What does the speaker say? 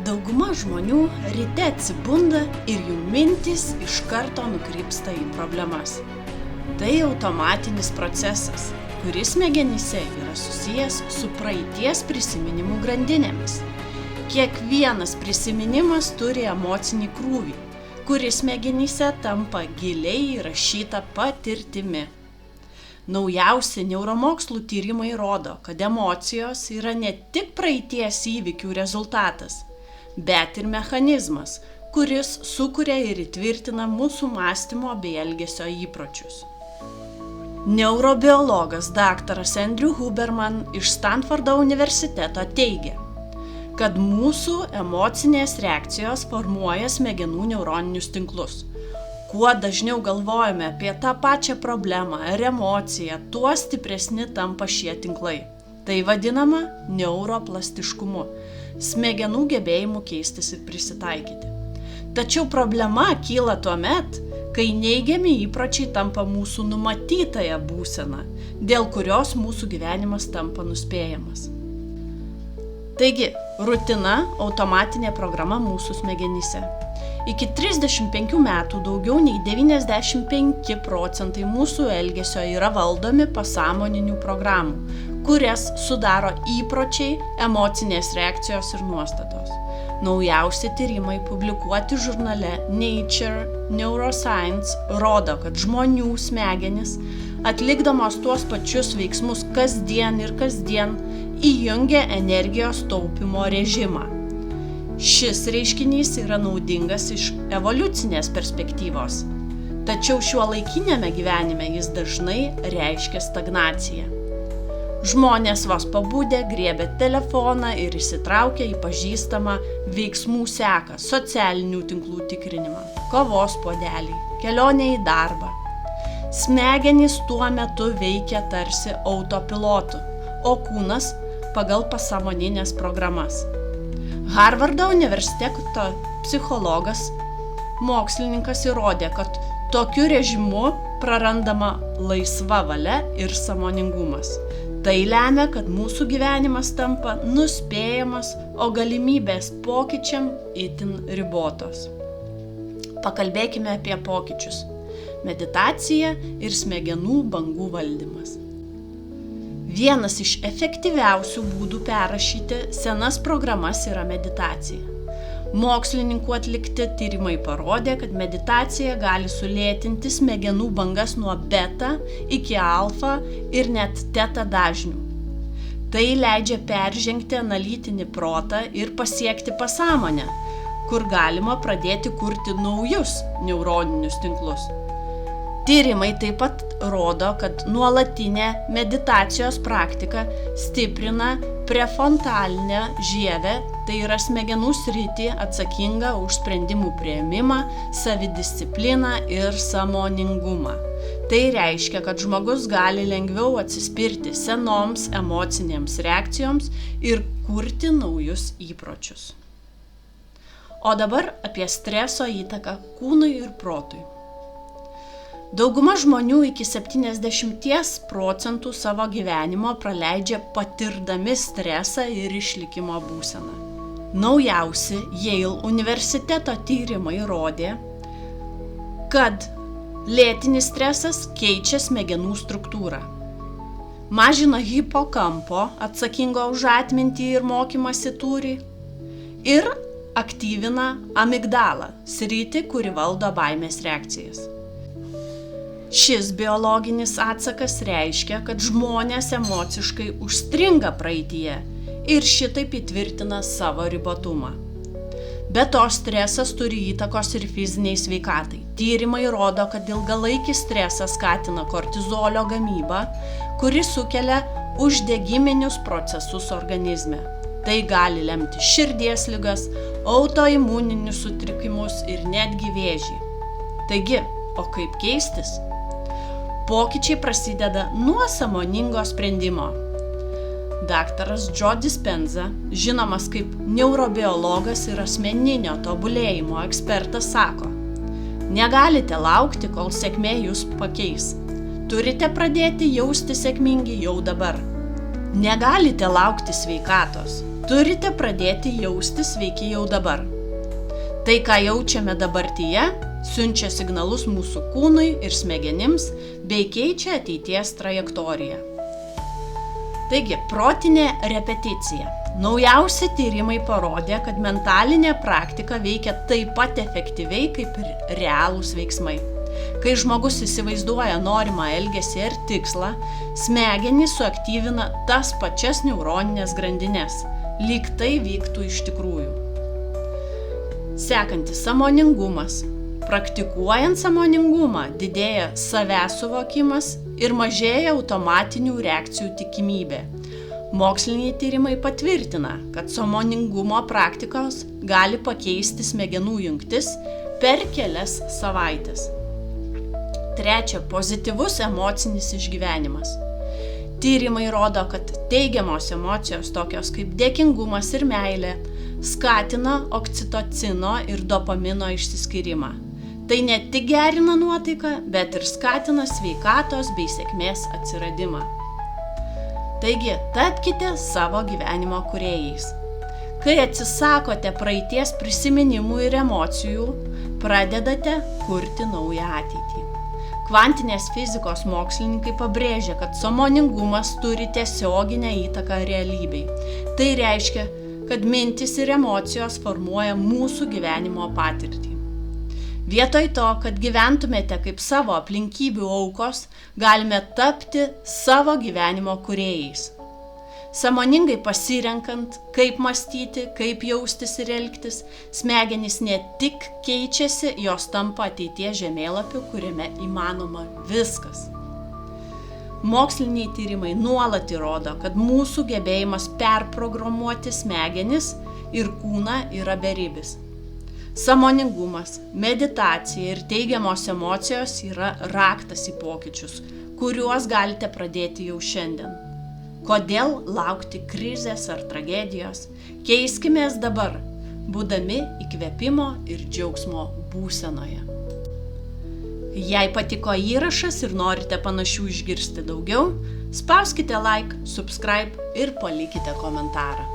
Dauguma žmonių ryte atsibunda ir jų mintis iš karto nukrypsta į problemas. Tai automatinis procesas, kuris smegenyse yra susijęs su praeities prisiminimų grandinėmis. Kiekvienas prisiminimas turi emocinį krūvį, kuris smegenyse tampa giliai įrašyta patirtimi. Naujausi neuromokslų tyrimai rodo, kad emocijos yra ne tik praeities įvykių rezultatas, bet ir mechanizmas, kuris sukuria ir įtvirtina mūsų mąstymo bei elgesio įpročius. Neurobiologas dr. Andrew Huberman iš Stanfordo universiteto teigia, kad mūsų emocinės reakcijos formuoja smegenų neuroninius tinklus. Kuo dažniau galvojame apie tą pačią problemą ar emociją, tuo stipresni tampa šie tinklai. Tai vadinama neuroplastiškumu, smegenų gebėjimu keistis ir prisitaikyti. Tačiau problema kyla tuomet, kai neigiami įpročiai tampa mūsų numatytąją būseną, dėl kurios mūsų gyvenimas tampa nuspėjamas. Taigi, rutina – automatinė programa mūsų smegenyse. Iki 35 metų daugiau nei 95% mūsų elgesio yra valdomi pasąmoninių programų, kurias sudaro įpročiai, emocinės reakcijos ir nuostatos. Naujausi tyrimai publikuoti žurnale Nature Neuroscience rodo, kad žmonių smegenys, atlikdamos tuos pačius veiksmus kasdien įjungia energijos taupymo režimą. Šis reiškinys yra naudingas iš evoliucinės perspektyvos, tačiau šiuolaikiniame gyvenime jis dažnai reiškia stagnaciją. Žmonės vos pabudę griebia telefoną ir įsitraukia į pažįstamą veiksmų seką, socialinių tinklų tikrinimą, kavos puodelį, kelionę į darbą. Smegenys tuo metu veikia tarsi autopilotu, o kūnas pagal pasąmoninės programas. Harvardo universiteto psichologas, mokslininkas įrodė, kad tokiu režimu prarandama laisva valia ir sąmoningumas. Tai lemia, kad mūsų gyvenimas tampa nuspėjamas, o galimybės pokyčiam itin ribotos. Pakalbėkime apie pokyčius. Meditacija ir smegenų bangų valdymas. Vienas iš efektyviausių būdų perrašyti senas programas yra meditacija. Mokslininkų atlikti tyrimai parodė, kad meditacija gali sulėtinti smegenų bangas nuo beta iki alfa ir net teta dažnių. Tai leidžia peržengti analitinį protą ir pasiekti pasąmonę, kur galima pradėti kurti naujus neuroninius tinklus. Tyrimai taip pat rodo, kad nuolatinė meditacijos praktika stiprina prefrontalinę žievę, tai yra smegenų sritį atsakingą už sprendimų priėmimą, savidiscipliną ir sąmoningumą. Tai reiškia, kad žmogus gali lengviau atsispirti senoms emocinėms reakcijoms ir kurti naujus įpročius. O dabar apie streso įtaką kūnui ir protui. Dauguma žmonių iki 70% savo gyvenimo praleidžia patirdami stresą ir išlikimo būseną. Naujausi Yale universiteto tyrimai rodė, kad lėtinis stresas keičia smegenų struktūrą. Mažina hipokampo, atsakingo už atmintį ir mokymąsi tūrį, ir aktyvina amigdalą, sritį, kuri valdo baimės reakcijas. Šis biologinis atsakas reiškia, kad žmonės emociškai užstringa praeityje ir šitaip įtvirtina savo ribotumą. Be to, stresas turi įtakos ir fiziniai sveikatai. Tyrimai rodo, kad ilgalaikis stresas skatina kortizolio gamybą, kuri sukelia uždegiminius procesus organizme. Tai gali lemti širdies ligas, autoimuninius sutrikimus ir netgi vėžį. Taigi, o kaip keistis? Pokyčiai prasideda nuo sąmoningo sprendimo. Daktaras Joe Dispenza, žinomas kaip neurobiologas ir asmeninio tobulėjimo ekspertas, sako: negalite laukti, kol sėkmė jūs pakeis. Turite pradėti jausti sėkmingi jau dabar. Negalite laukti sveikatos. Turite pradėti jaustis sveiki jau dabar. Tai, ką jaučiame dabartyje, siunčia signalus mūsų kūnui ir smegenims bei keičia ateities trajektoriją. Taigi, protinė repeticija. Naujausi tyrimai parodė, kad mentalinė praktika veikia taip pat efektyviai kaip ir realūs veiksmai. Kai žmogus įsivaizduoja norimą elgesį ir tikslą, smegenys suaktyvina tas pačias neuroninės grandines, lyg tai vyktų iš tikrųjų. Sekantis sąmoningumas. Praktikuojant sąmoningumą didėja savęs suvokimas ir mažėja automatinių reakcijų tikimybė. Moksliniai tyrimai patvirtina, kad sąmoningumo praktikos gali pakeisti smegenų jungtis per kelias savaites. 3. Pozityvus emocinis išgyvenimas. Tyrimai rodo, kad teigiamos emocijos tokios kaip dėkingumas ir meilė skatina oksitocino ir dopamino išsiskyrimą. Tai ne tik gerina nuotaiką, bet ir skatina sveikatos bei sėkmės atsiradimą. Taigi, tapkite savo gyvenimo kūrėjais. Kai atsisakote praeities prisiminimų ir emocijų, pradedate kurti naują ateitį. Kvantinės fizikos mokslininkai pabrėžia, kad sąmoningumas turi tiesioginę įtaką realybei. Tai reiškia, kad mintys ir emocijos formuoja mūsų gyvenimo patirtį. Vietoj to, kad gyventumėte kaip savo aplinkybių aukos, galime tapti savo gyvenimo kūrėjais. Sąmoningai pasirenkant, kaip mąstyti, kaip jaustis ir elgtis, smegenys ne tik keičiasi, jos tampa ateities žemėlapiu, kuriame įmanoma viskas. Moksliniai tyrimai nuolat įrodo, kad mūsų gebėjimas perprogramuoti smegenis ir kūną yra beribis. Sąmoningumas, meditacija ir teigiamos emocijos yra raktas į pokyčius, kuriuos galite pradėti jau šiandien. Kodėl laukti krizės ar tragedijos? Keiskimės dabar, būdami įkvėpimo ir džiaugsmo būsenoje. Jei patiko įrašas ir norite panašių išgirsti daugiau, spauskite like, subscribe ir palikite komentarą.